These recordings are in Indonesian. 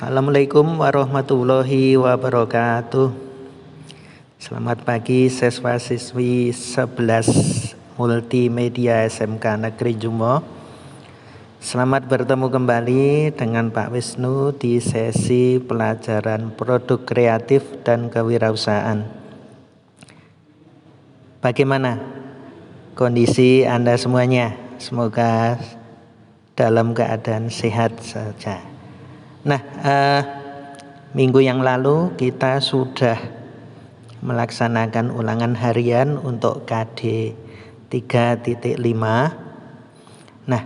Assalamualaikum warahmatullahi wabarakatuh. Selamat pagi siswa-siswi 11 Multimedia SMK Negeri Jumo. Selamat bertemu kembali dengan Pak Wisnu di sesi pelajaran produk kreatif dan kewirausahaan. Bagaimana kondisi Anda semuanya? Semoga dalam keadaan sehat saja. Nah, minggu yang lalu kita sudah melaksanakan ulangan harian untuk KD 3.5. Nah,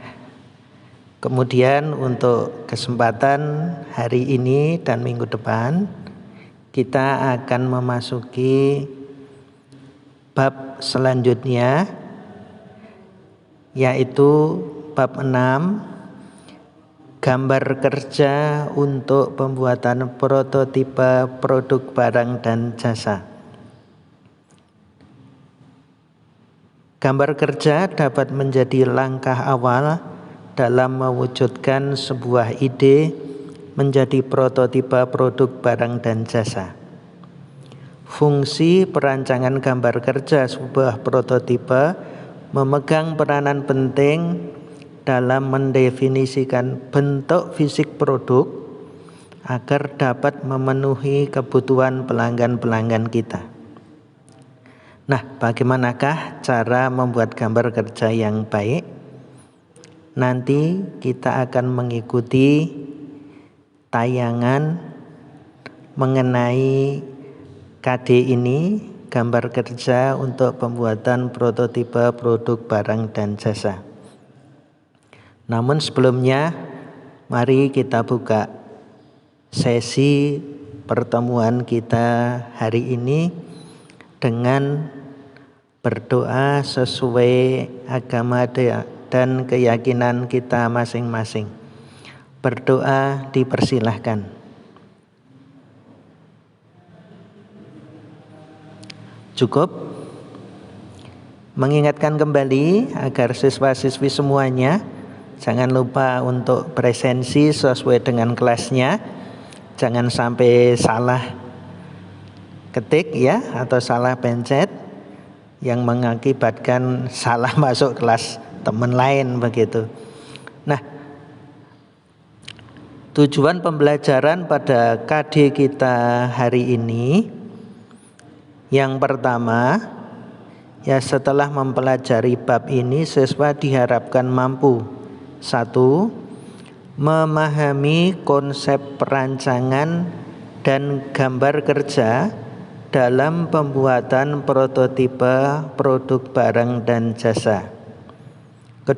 kemudian untuk kesempatan hari ini dan minggu depan kita akan memasuki bab selanjutnya, yaitu bab 6, gambar kerja untuk pembuatan prototipe produk barang dan jasa. Gambar kerja dapat menjadi langkah awal dalam mewujudkan sebuah ide menjadi prototipe produk barang dan jasa. Fungsi perancangan gambar kerja sebuah prototipe memegang peranan penting dalam mendefinisikan bentuk fisik produk agar dapat memenuhi kebutuhan pelanggan-pelanggan kita. Nah, bagaimanakah cara membuat gambar kerja yang baik? Nanti kita akan mengikuti tayangan mengenai KD ini, gambar kerja untuk pembuatan prototipe produk barang dan jasa. Namun sebelumnya, mari kita buka sesi pertemuan kita hari ini dengan berdoa sesuai agama dan keyakinan kita masing-masing. Berdoa dipersilahkan. Cukup? Mengingatkan kembali agar siswa-siswi semuanya jangan lupa untuk presensi sesuai dengan kelasnya. Jangan sampai salah ketik ya, atau salah pencet yang mengakibatkan salah masuk kelas teman lain begitu. Nah, tujuan pembelajaran pada KD kita hari ini, yang pertama, ya setelah mempelajari bab ini siswa diharapkan mampu: 1. Memahami konsep perancangan dan gambar kerja dalam pembuatan prototipe produk barang dan jasa. 2.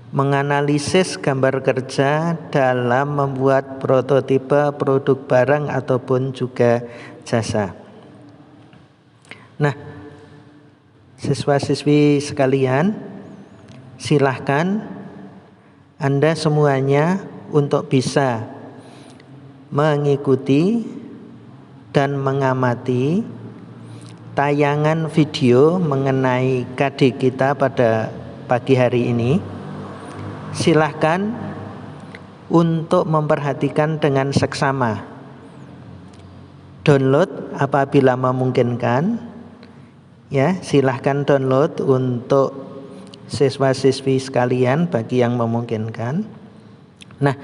Menganalisis gambar kerja dalam membuat prototipe produk barang ataupun juga jasa. Nah, siswa-siswi sekalian, silahkan Anda semuanya untuk bisa mengikuti dan mengamati tayangan video mengenai KD kita pada pagi hari ini. Silahkan untuk memperhatikan dengan seksama. Download apabila memungkinkan. Ya, silahkan download untuk siswa-siswi sekalian bagi yang memungkinkan. Nah,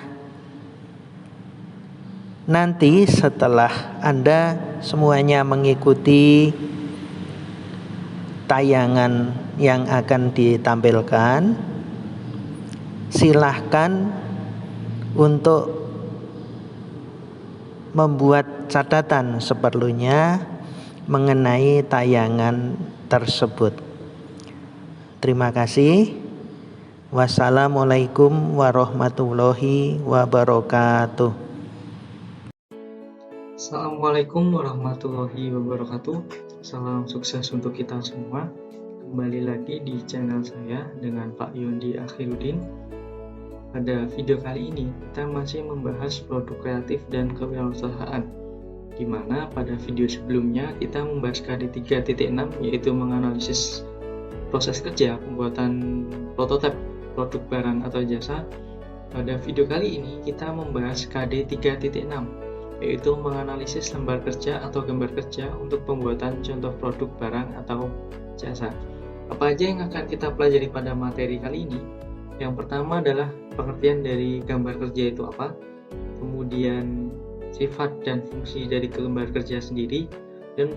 nanti setelah Anda semuanya mengikuti tayangan yang akan ditampilkan, silahkan untuk membuat catatan seperlunya mengenai tayangan tersebut. Terima kasih. Wassalamualaikum warahmatullahi wabarakatuh. Assalamualaikum warahmatullahi wabarakatuh. Salam sukses untuk kita semua. Kembali lagi di channel saya dengan Pak Yondi Akhiruddin. Pada video kali ini kita masih membahas produk kreatif dan kewirausahaan, di mana pada video sebelumnya kita membahas KD 3.6, yaitu menganalisis proses kerja pembuatan prototipe produk barang atau jasa. Pada video kali ini kita membahas KD 3.6, yaitu menganalisis lembar kerja atau gambar kerja untuk pembuatan contoh produk barang atau jasa. Apa aja yang akan kita pelajari pada materi kali ini? Yang pertama adalah pengertian dari gambar kerja itu apa, kemudian sifat dan fungsi dari gambar kerja sendiri, dan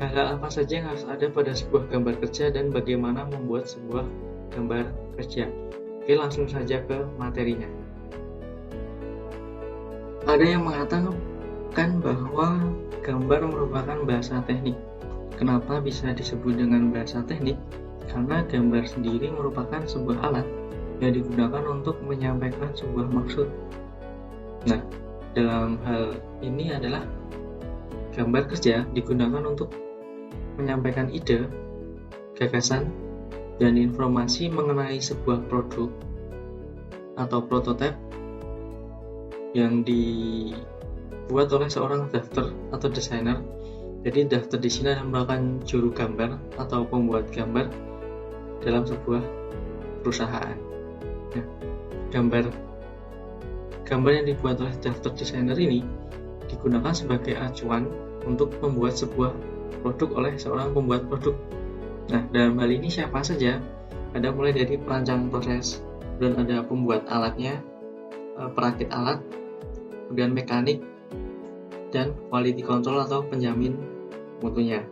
hal-hal apa saja yang harus ada pada sebuah gambar kerja dan bagaimana membuat sebuah gambar kerja. Oke, langsung saja ke materinya. Ada yang mengatakan bahwa gambar merupakan bahasa teknik. Kenapa bisa disebut dengan bahasa teknik? Karena gambar sendiri merupakan sebuah alat yang digunakan untuk menyampaikan sebuah maksud. Nah, dalam hal ini adalah gambar kerja digunakan untuk menyampaikan ide, gagasan, dan informasi mengenai sebuah produk atau prototipe yang dibuat oleh seorang drafter atau desainer. Jadi drafter di sini adalah merupakan juru gambar atau pembuat gambar dalam sebuah perusahaan. Nah, gambar yang dibuat oleh drafter desainer ini digunakan sebagai acuan untuk membuat sebuah produk oleh seorang pembuat produk. Nah, dalam hal ini siapa saja? Ada mulai dari perancang proses, dan ada pembuat alatnya, perakit alat, kemudian mekanik, dan quality control atau penjamin mutunya.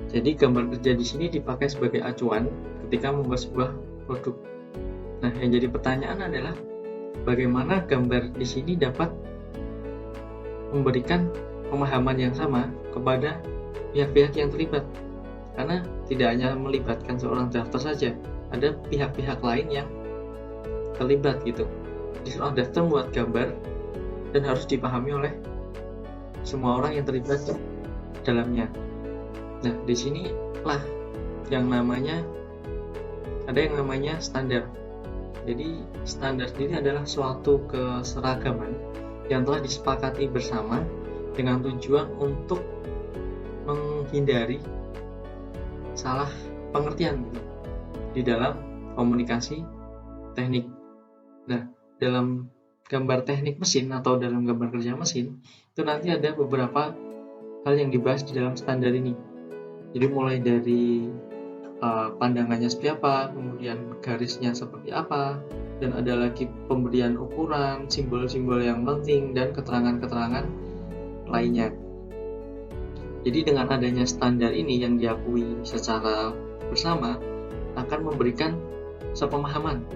Jadi gambar kerja di sini dipakai sebagai acuan ketika membuat sebuah produk. Nah, yang jadi pertanyaan adalah bagaimana gambar di sini dapat memberikan pemahaman yang sama kepada pihak-pihak yang terlibat, karena tidak hanya melibatkan seorang drafter saja, ada pihak-pihak lain yang terlibat gitu. Jadi seorang drafter membuat gambar dan harus dipahami oleh semua orang yang terlibat di dalamnya. Nah, di sinilah ada yang namanya standar. Jadi standar ini adalah suatu keseragaman yang telah disepakati bersama dengan tujuan untuk menghindari salah pengertian gitu, di dalam komunikasi teknik. Nah, dalam gambar teknik mesin atau dalam gambar kerja mesin itu nanti ada beberapa hal yang dibahas di dalam standar ini. Jadi mulai dari pandangannya seperti apa, kemudian garisnya seperti apa, dan ada lagi pemberian ukuran, simbol-simbol yang penting, dan keterangan-keterangan lainnya. Jadi dengan adanya standar ini yang diakui secara bersama akan memberikan sepemahaman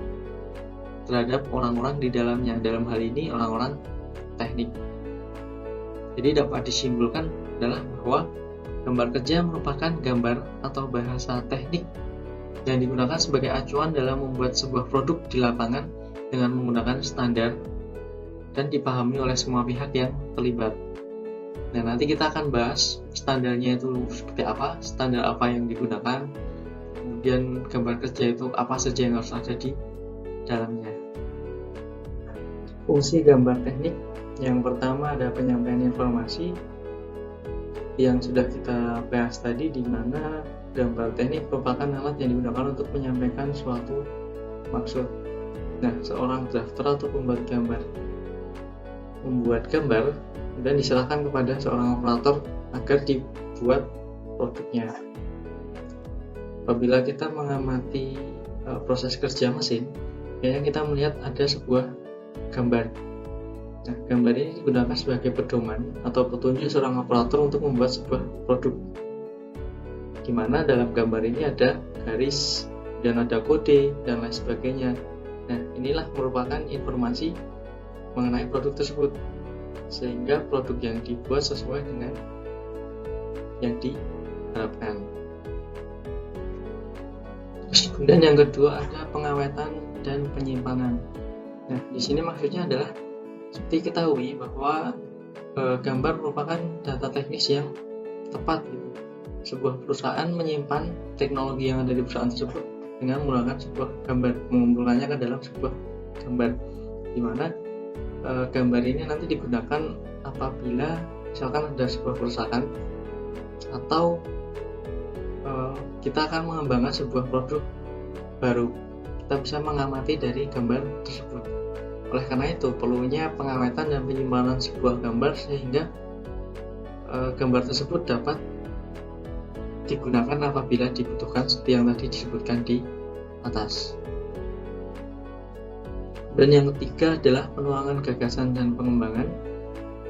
terhadap orang-orang di dalamnya, dalam hal ini orang-orang teknik. Jadi dapat disimpulkan adalah bahwa gambar kerja merupakan gambar atau bahasa teknik yang digunakan sebagai acuan dalam membuat sebuah produk di lapangan dengan menggunakan standar dan dipahami oleh semua pihak yang terlibat. Nah, nanti kita akan bahas standarnya itu seperti apa, standar apa yang digunakan, kemudian gambar kerja itu apa saja yang harus ada di dalamnya. Fungsi gambar teknik yang pertama ada penyampaian informasi yang sudah kita bahas tadi, di mana gambar teknik merupakan alat yang digunakan untuk menyampaikan suatu maksud. Nah, seorang drafter atau pembuat gambar membuat gambar dan diserahkan kepada seorang operator agar dibuat produknya. Apabila kita mengamati proses kerja mesin, biasanya kita melihat ada sebuah gambar. Nah, gambar ini digunakan sebagai pedoman atau petunjuk seorang operator untuk membuat sebuah produk, di mana dalam gambar ini ada garis dan ada kode dan lain sebagainya. Nah, inilah merupakan informasi mengenai produk tersebut, sehingga produk yang dibuat sesuai dengan yang diharapkan. Kemudian yang kedua ada pengawetan dan penyimpanan. Nah, di sini maksudnya adalah seperti ketahui bahwa gambar merupakan data teknis yang tepat gitu. Sebuah perusahaan menyimpan teknologi yang ada di perusahaan tersebut dengan menggunakan sebuah gambar, mengumpulkannya ke dalam sebuah gambar, di mana gambar ini nanti digunakan apabila misalkan ada sebuah perusahaan atau kita akan mengembangkan sebuah produk baru. kita bisa mengamati dari gambar tersebut. Oleh karena itu, perlunya pengawetan dan penyimpanan sebuah gambar sehingga gambar tersebut dapat digunakan apabila dibutuhkan seperti yang tadi disebutkan di atas. Dan yang ketiga adalah penuangan gagasan dan pengembangan.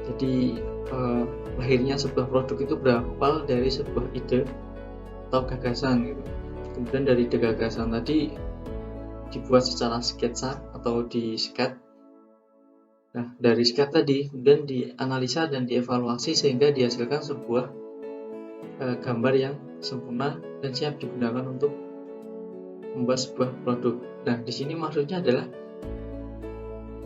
Jadi lahirnya sebuah produk itu berawal dari sebuah ide atau gagasan gitu. Kemudian dari ide gagasan tadi dibuat secara sketsa atau di sket. Nah, dari sket tadi kemudian dianalisa dan dievaluasi sehingga dihasilkan sebuah gambar yang sempurna dan siap digunakan untuk membuat sebuah produk. Nah, di sini maksudnya adalah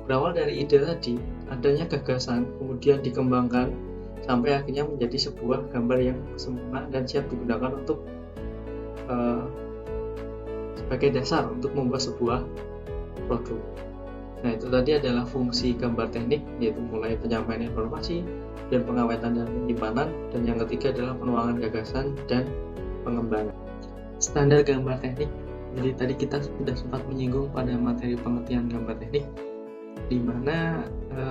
berawal dari ide tadi, adanya gagasan, kemudian dikembangkan sampai akhirnya menjadi sebuah gambar yang sempurna dan siap digunakan untuk sebagai dasar untuk membuat sebuah produk. Nah, itu tadi adalah fungsi gambar teknik, yaitu mulai penyampaian informasi dan pengawetan dan penyimpanan, dan yang ketiga adalah penuangan gagasan dan pengembangan. Standar gambar teknik. Jadi tadi kita sudah sempat menyinggung pada materi pengertian gambar teknik, di mana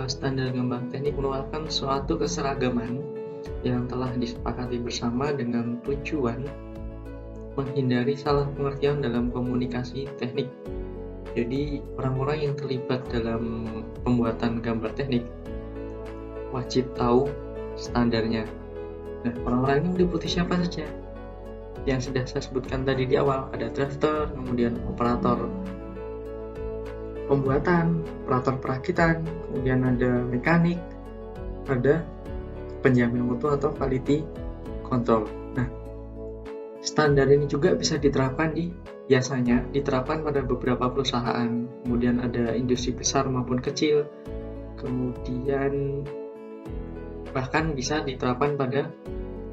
standar gambar teknik merupakan suatu keseragaman yang telah disepakati bersama dengan tujuan menghindari salah pengertian dalam komunikasi teknik. Jadi orang-orang yang terlibat dalam pembuatan gambar teknik wajib tahu standarnya. Nah, orang-orang ini meliputi siapa saja? Yang sudah saya sebutkan tadi di awal, ada drafter, kemudian operator pembuatan, operator perakitan, kemudian ada mekanik, ada penjamin mutu atau quality control. Nah, standar ini juga bisa biasanya diterapkan pada beberapa perusahaan, kemudian ada industri besar maupun kecil, kemudian bahkan bisa diterapkan pada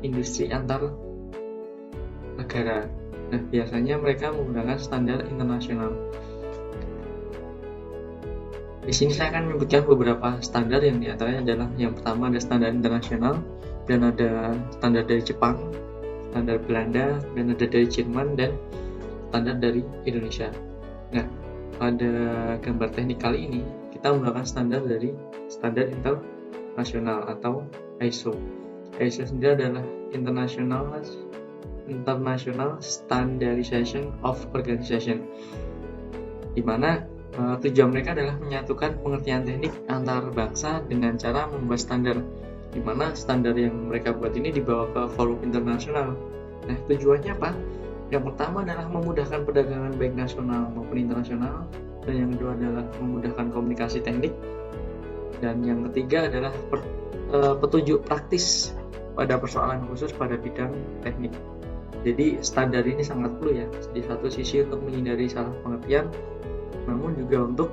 industri antar negara. Nah, biasanya mereka menggunakan standar internasional. Di sini saya akan menyebutkan beberapa standar, yang diantaranya adalah yang pertama ada standar internasional, dan ada standar dari Jepang, standar Belanda, dan ada dari Jerman, dan standar dari Indonesia. Nah, pada gambar teknik kali ini kita menggunakan standar dari standar internasional atau ISO. ISO sendiri adalah International Standardization of Organization, di mana tujuan mereka adalah menyatukan pengertian teknik antar bangsa dengan cara membuat standar, di mana standar yang mereka buat ini dibawa ke forum internasional. Nah, tujuannya apa? Yang pertama adalah memudahkan perdagangan baik nasional maupun internasional, dan yang kedua adalah memudahkan komunikasi teknik, dan yang ketiga adalah petunjuk praktis pada persoalan khusus pada bidang teknik. Jadi standar ini sangat perlu ya, di satu sisi untuk menghindari salah pengertian, namun juga untuk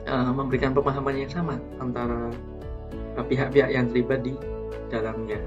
memberikan pemahaman yang sama antara pihak-pihak yang terlibat di dalamnya.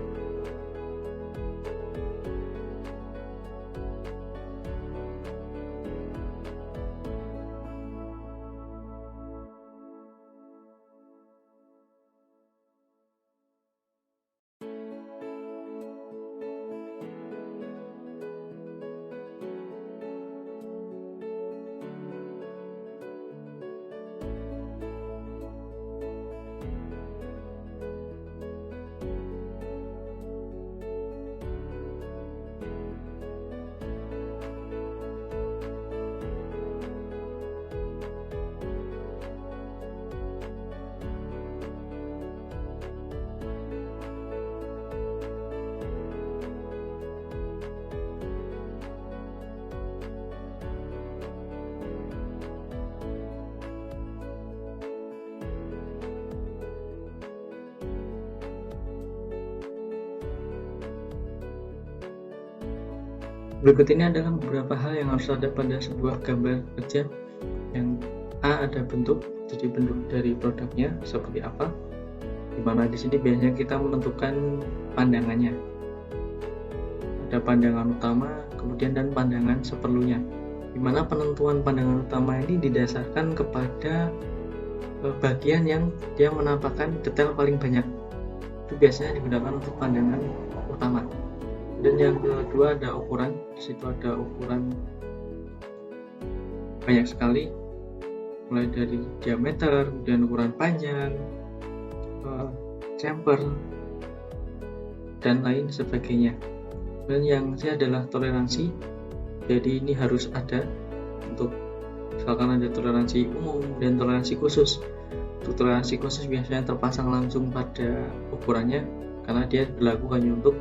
Berikut ini adalah beberapa hal yang harus ada pada sebuah gambar kerja. Yang A, ada bentuk, jadi bentuk dari produknya seperti apa, dimana di sini biasanya kita menentukan pandangannya. Ada pandangan utama, kemudian dan pandangan seperlunya, dimana penentuan pandangan utama ini didasarkan kepada bagian yang dia menampakkan detail paling banyak. Itu biasanya digunakan untuk pandangan utama. Dan yang kedua ada ukuran. Di situ ada ukuran banyak sekali, mulai dari diameter, kemudian ukuran panjang, chamfer, dan lain sebagainya. Dan yang C adalah toleransi. Jadi ini harus ada untuk misalkan ada toleransi umum dan toleransi khusus. Untuk toleransi khusus biasanya terpasang langsung pada ukurannya karena dia berlaku hanya untuk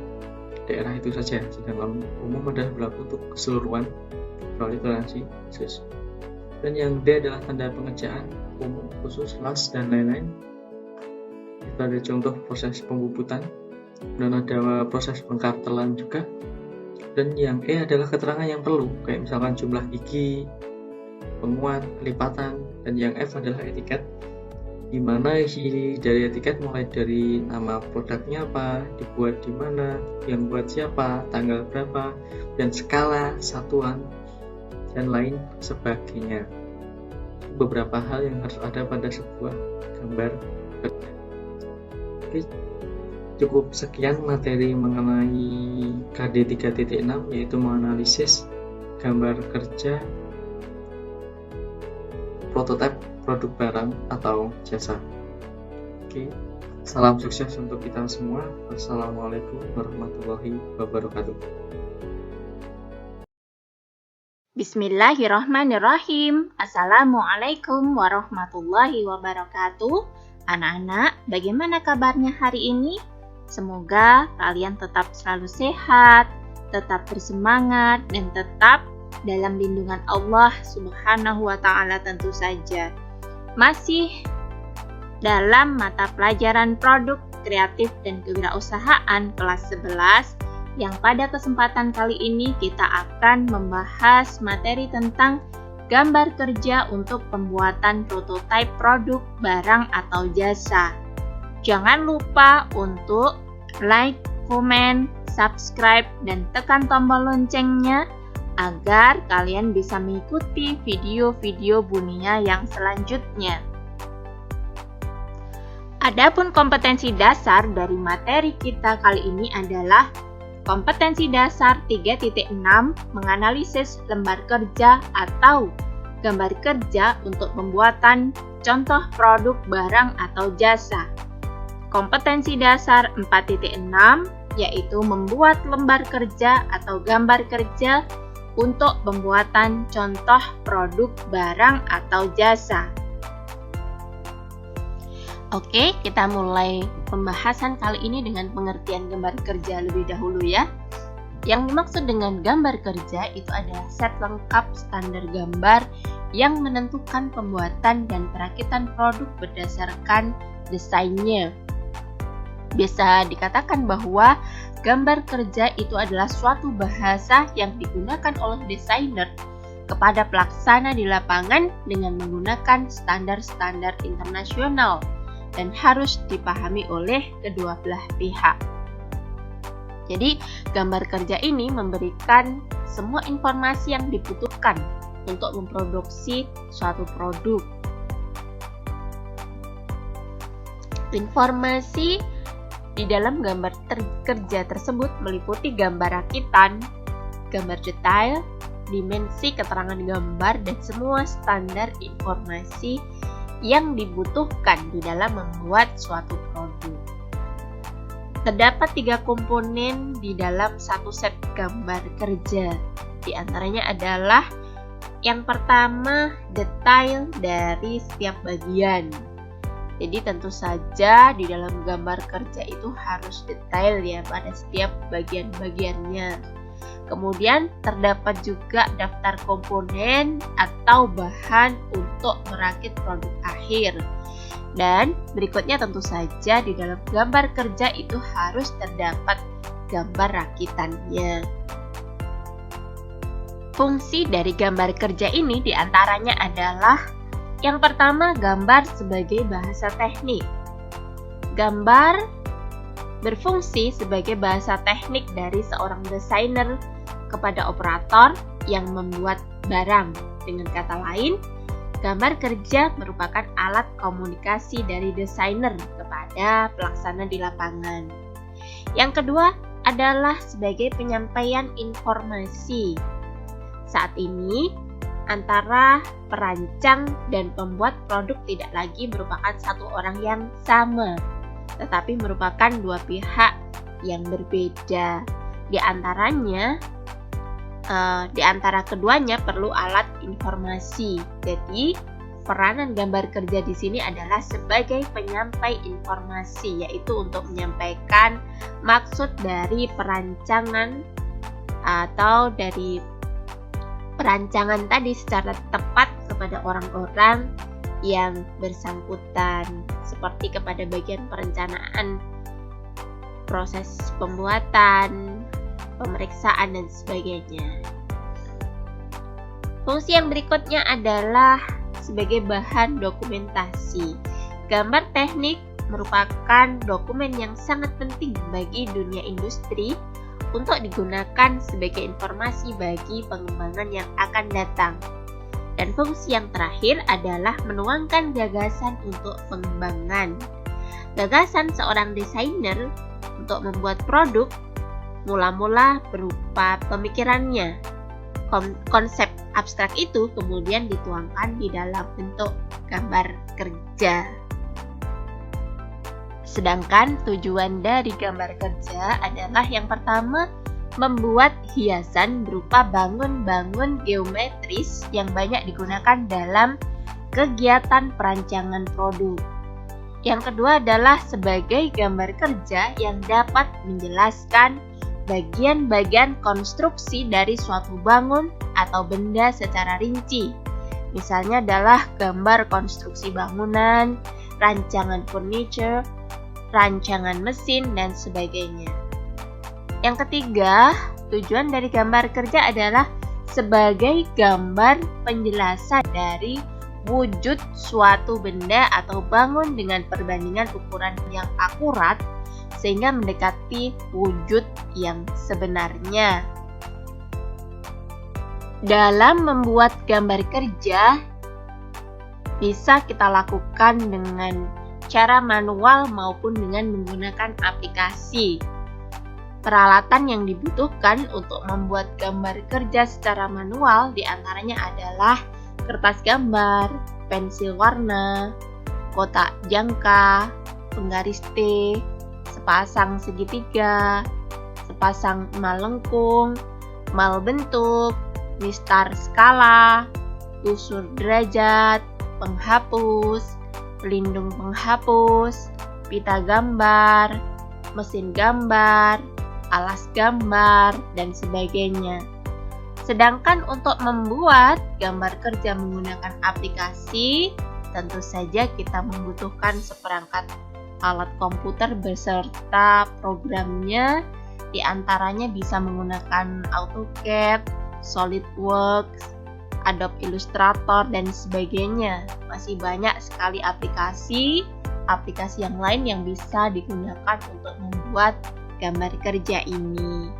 daerah itu saja, sedangkan umum adalah berlaku untuk keseluruhan melalui toleransi khusus. Dan yang D adalah tanda pengejaan umum, khusus, las, dan lain-lain. Itu ada contoh proses pembubutan dan ada proses pengkartelan juga. Dan yang E adalah keterangan yang perlu, kayak misalkan jumlah gigi, penguat, kelipatan. Dan yang F adalah etiket, di mana isi dari etiket mulai dari nama produknya apa, dibuat di mana, yang buat siapa, tanggal berapa, dan skala, satuan, dan lain sebagainya. Beberapa hal yang harus ada pada sebuah gambar kerja. Oke, cukup sekian materi mengenai KD 3.6, yaitu menganalisis gambar kerja prototipe produk barang atau jasa. Oke, salam sukses untuk kita semua. Wassalamualaikum warahmatullahi wabarakatuh. Bismillahirrahmanirrahim. Assalamualaikum warahmatullahi wabarakatuh. Anak-anak, bagaimana kabarnya hari ini? Semoga kalian tetap selalu sehat, tetap bersemangat, dan tetap dalam lindungan Allah Subhanahu wa Ta'ala tentu saja. Masih dalam mata pelajaran produk kreatif dan kewirausahaan kelas 11, yang pada kesempatan kali ini kita akan membahas materi tentang gambar kerja untuk pembuatan prototipe produk barang atau jasa. Jangan lupa untuk like, komen, subscribe, dan tekan tombol loncengnya agar kalian bisa mengikuti video-video Bunia yang selanjutnya. Adapun kompetensi dasar dari materi kita kali ini adalah kompetensi dasar 3.6 menganalisis lembar kerja atau gambar kerja untuk pembuatan contoh produk barang atau jasa. Kompetensi dasar 4.6 yaitu membuat lembar kerja atau gambar kerja untuk pembuatan contoh produk barang atau jasa. Oke, kita mulai pembahasan kali ini dengan pengertian gambar kerja lebih dahulu ya. Yang dimaksud dengan gambar kerja itu adalah set lengkap standar gambar yang menentukan pembuatan dan perakitan produk berdasarkan desainnya. Bisa dikatakan bahwa gambar kerja itu adalah suatu bahasa yang digunakan oleh desainer kepada pelaksana di lapangan dengan menggunakan standar-standar internasional dan harus dipahami oleh kedua belah pihak. Jadi, gambar kerja ini memberikan semua informasi yang dibutuhkan untuk memproduksi suatu produk. Informasi di dalam gambar kerja tersebut meliputi gambar rakitan, gambar detail, dimensi keterangan gambar, dan semua standar informasi yang dibutuhkan di dalam membuat suatu produk. Terdapat 3 komponen di dalam satu set gambar kerja. Di antaranya adalah yang pertama, detail dari setiap bagian. Jadi tentu saja di dalam gambar kerja itu harus detail ya pada setiap bagian-bagiannya. Kemudian terdapat juga daftar komponen atau bahan untuk merakit produk akhir. Dan berikutnya tentu saja di dalam gambar kerja itu harus terdapat gambar rakitannya. Fungsi dari gambar kerja ini diantaranya adalah yang pertama, gambar sebagai bahasa teknik. Gambar berfungsi sebagai bahasa teknik dari seorang desainer kepada operator yang membuat barang. Dengan kata lain, gambar kerja merupakan alat komunikasi dari desainer kepada pelaksana di lapangan. Yang kedua adalah sebagai penyampaian informasi. Saat ini, antara perancang dan pembuat produk tidak lagi merupakan satu orang yang sama, tetapi merupakan dua pihak yang berbeda. Di antara keduanya perlu alat informasi. Jadi, peranan gambar kerja di sini adalah sebagai penyampai informasi, yaitu untuk menyampaikan maksud dari perancangan atau dari perancangan tadi secara tepat kepada orang-orang yang bersangkutan, seperti kepada bagian perencanaan, proses pembuatan, pemeriksaan, dan sebagainya. Fungsi yang berikutnya adalah sebagai bahan dokumentasi. Gambar teknik merupakan dokumen yang sangat penting bagi dunia industri untuk digunakan sebagai informasi bagi pengembangan yang akan datang. Dan fungsi yang terakhir adalah menuangkan gagasan untuk pengembangan. Gagasan seorang desainer untuk membuat produk mula-mula berupa pemikirannya. Konsep abstrak itu kemudian dituangkan di dalam bentuk gambar kerja. Sedangkan tujuan dari gambar kerja adalah yang pertama, membuat hiasan berupa bangun-bangun geometris yang banyak digunakan dalam kegiatan perancangan produk. Yang kedua adalah sebagai gambar kerja yang dapat menjelaskan bagian-bagian konstruksi dari suatu bangun atau benda secara rinci. Misalnya adalah gambar konstruksi bangunan, rancangan furniture, rancangan mesin, dan sebagainya. Yang ketiga, tujuan dari gambar kerja adalah sebagai gambar penjelasan dari wujud suatu benda atau bangun dengan perbandingan ukuran yang akurat sehingga mendekati wujud yang sebenarnya. Dalam membuat gambar kerja bisa kita lakukan dengan cara manual maupun dengan menggunakan aplikasi. Peralatan yang dibutuhkan untuk membuat gambar kerja secara manual diantaranya adalah kertas gambar, pensil warna, kotak jangka, penggaris T, sepasang segitiga, sepasang emal lengkung, emal bentuk, mistar skala, tusur derajat, penghapus, pelindung penghapus, pita gambar, mesin gambar, alas gambar, dan sebagainya. Sedangkan untuk membuat gambar kerja menggunakan aplikasi, tentu saja kita membutuhkan seperangkat alat komputer beserta programnya. Di antaranya bisa menggunakan AutoCAD, SolidWorks, Adobe Illustrator, dan sebagainya. Masih banyak sekali aplikasi yang lain yang bisa digunakan untuk membuat gambar kerja ini.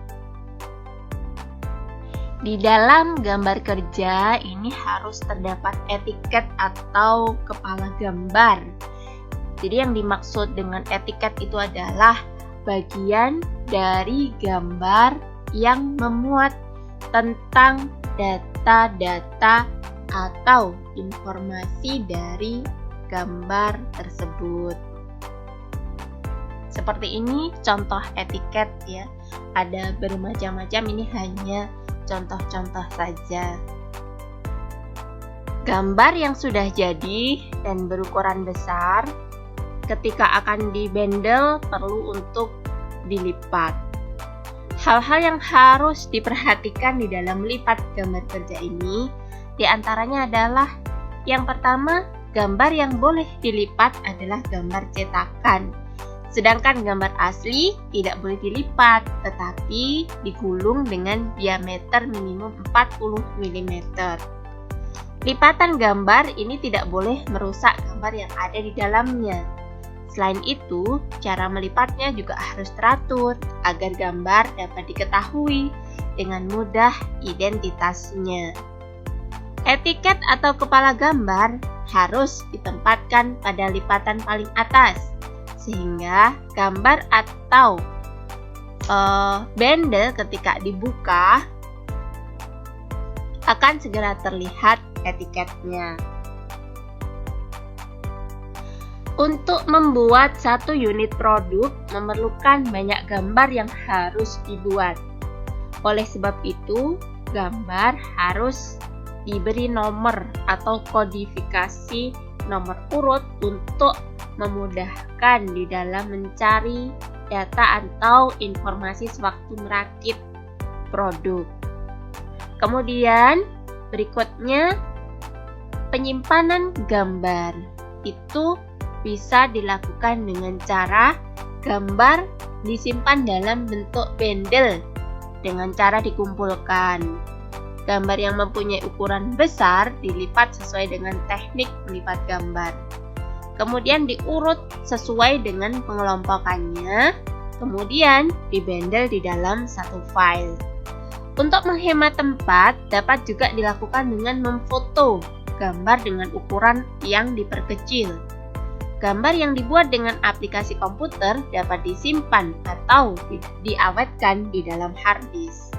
Di dalam gambar kerja ini harus terdapat etiket atau kepala gambar. Jadi yang dimaksud dengan etiket itu adalah bagian dari gambar yang memuat tentang data-data atau informasi dari gambar tersebut. Seperti ini contoh etiket ya. Ada bermacam-macam, ini hanya contoh-contoh saja. Gambar yang sudah jadi dan berukuran besar ketika akan dibendel perlu untuk dilipat. Hal-hal yang harus diperhatikan di dalam melipat gambar kerja ini diantaranya adalah yang pertama, gambar yang boleh dilipat adalah gambar cetakan. Sedangkan gambar asli tidak boleh dilipat, tetapi digulung dengan diameter minimum 40 mm. Lipatan gambar ini tidak boleh merusak gambar yang ada di dalamnya. Selain itu, cara melipatnya juga harus teratur agar gambar dapat diketahui dengan mudah identitasnya. Etiket atau kepala gambar harus ditempatkan pada lipatan paling atas, sehingga gambar atau bendel ketika dibuka akan segera terlihat etiketnya. Untuk membuat satu unit produk memerlukan banyak gambar yang harus dibuat. Oleh sebab itu, gambar harus diberi nomor atau kodifikasi nomor urut untuk memudahkan di dalam mencari data atau informasi sewaktu merakit produk. Kemudian berikutnya, penyimpanan gambar itu bisa dilakukan dengan cara gambar disimpan dalam bentuk bundle dengan cara dikumpulkan. Gambar yang mempunyai ukuran besar dilipat sesuai dengan teknik melipat gambar. Kemudian diurut sesuai dengan pengelompokannya, kemudian dibundle di dalam satu file. Untuk menghemat tempat, dapat juga dilakukan dengan memfoto gambar dengan ukuran yang diperkecil. Gambar yang dibuat dengan aplikasi komputer dapat disimpan atau diawetkan di dalam hard disk.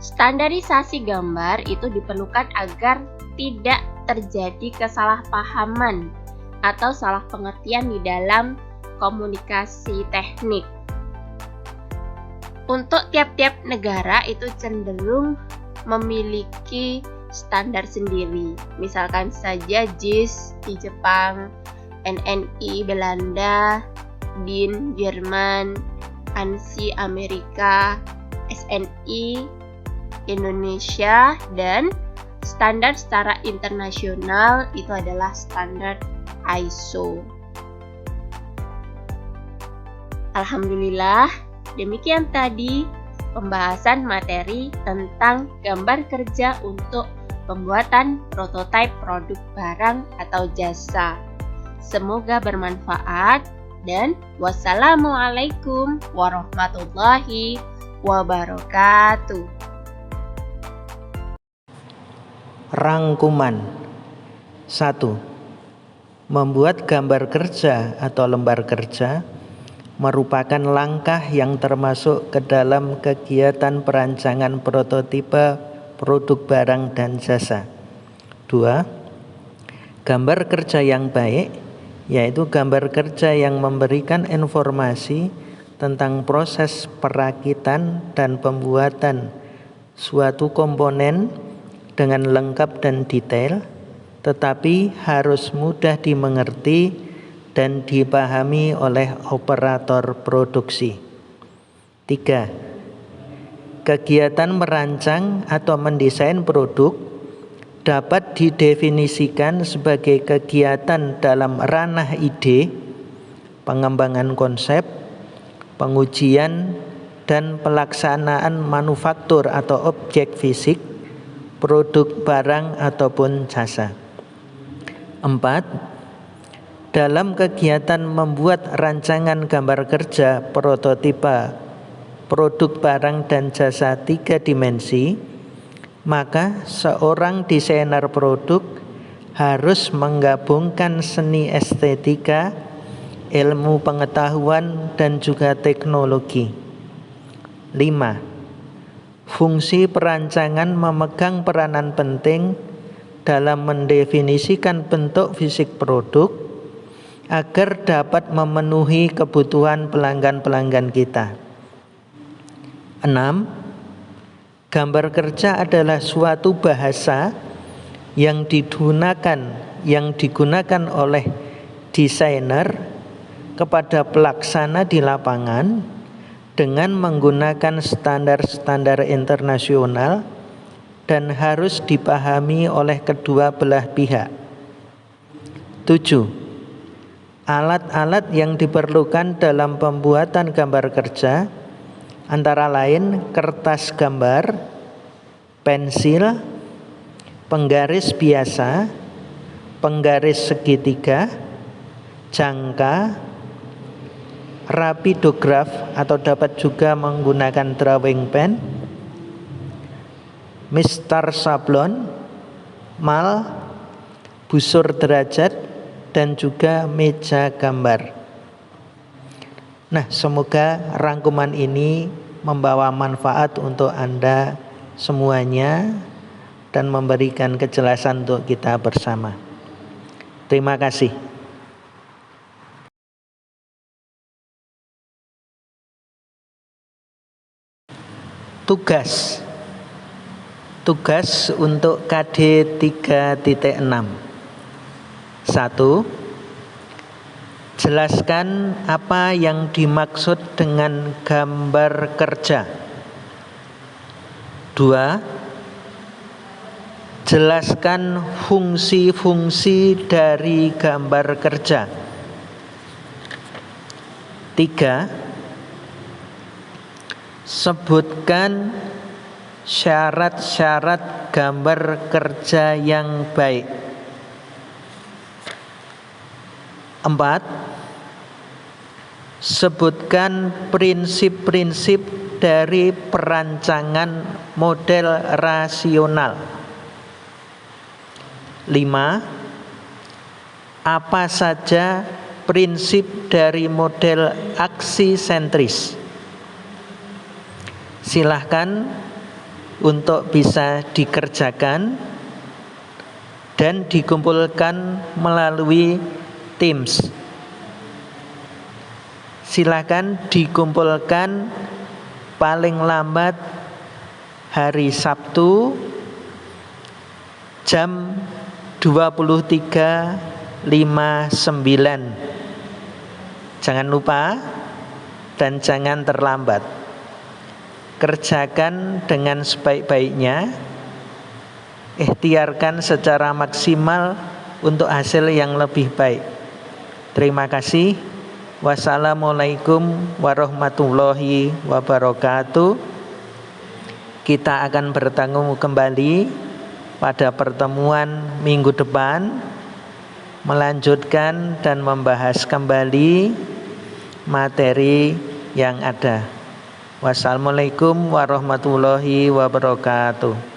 Standarisasi gambar itu diperlukan agar tidak terjadi kesalahpahaman atau salah pengertian di dalam komunikasi teknik. Untuk tiap-tiap negara itu cenderung memiliki standar sendiri. Misalkan saja JIS di Jepang, NNI Belanda, DIN Jerman, ANSI Amerika, SNI Indonesia, dan standar secara internasional itu adalah standar ISO. Alhamdulillah, demikian tadi pembahasan materi tentang gambar kerja untuk pembuatan prototipe produk barang atau jasa. Semoga bermanfaat dan wassalamualaikum warahmatullahi wabarakatuh. Rangkuman. 1. Membuat gambar kerja atau lembar kerja merupakan langkah yang termasuk ke dalam kegiatan perancangan prototipe produk barang dan jasa. 2. Gambar kerja yang baik, yaitu gambar kerja yang memberikan informasi tentang proses perakitan dan pembuatan suatu komponen dengan lengkap dan detail, tetapi harus mudah dimengerti dan dipahami oleh operator produksi. 3. Kegiatan merancang atau mendesain produk dapat didefinisikan sebagai kegiatan dalam ranah ide, pengembangan konsep, pengujian, dan pelaksanaan manufaktur atau objek fisik, produk barang ataupun jasa. 4. Dalam kegiatan membuat rancangan gambar kerja prototipe produk barang dan jasa 3 dimensi, maka seorang desainer produk harus menggabungkan seni estetika, ilmu pengetahuan, dan juga teknologi. 5. Fungsi perancangan memegang peranan penting dalam mendefinisikan bentuk fisik produk agar dapat memenuhi kebutuhan pelanggan-pelanggan kita. 6. Gambar kerja adalah suatu bahasa yang digunakan oleh desainer kepada pelaksana di lapangan dengan menggunakan standar-standar internasional dan harus dipahami oleh kedua belah pihak. 7. Alat-alat yang diperlukan dalam pembuatan gambar kerja antara lain kertas gambar, pensil, penggaris biasa, penggaris segitiga, jangka, rapidograf atau dapat juga menggunakan drawing pen, mistar sablon, mal, busur derajat, dan juga meja gambar. Nah, semoga rangkuman ini membawa manfaat untuk Anda semuanya dan memberikan kejelasan untuk kita bersama. Terima kasih. Tugas untuk KD 3.6. 1. Jelaskan apa yang dimaksud dengan gambar kerja. 2. Jelaskan fungsi-fungsi dari gambar kerja. 3. Sebutkan syarat-syarat gambar kerja yang baik. 4. Sebutkan prinsip-prinsip dari perancangan model rasional. 5. Apa saja prinsip dari model aksi sentris? Silahkan untuk bisa dikerjakan dan dikumpulkan melalui Teams. Silahkan dikumpulkan paling lambat hari Sabtu jam 23.59. Jangan lupa dan jangan terlambat. Kerjakan dengan sebaik-baiknya, ikhtiarkan secara maksimal untuk hasil yang lebih baik. Terima kasih. Wassalamualaikum warahmatullahi wabarakatuh. Kita akan bertemu kembali pada pertemuan minggu depan, melanjutkan dan membahas kembali materi yang ada. Wassalamualaikum warahmatullahi wabarakatuh.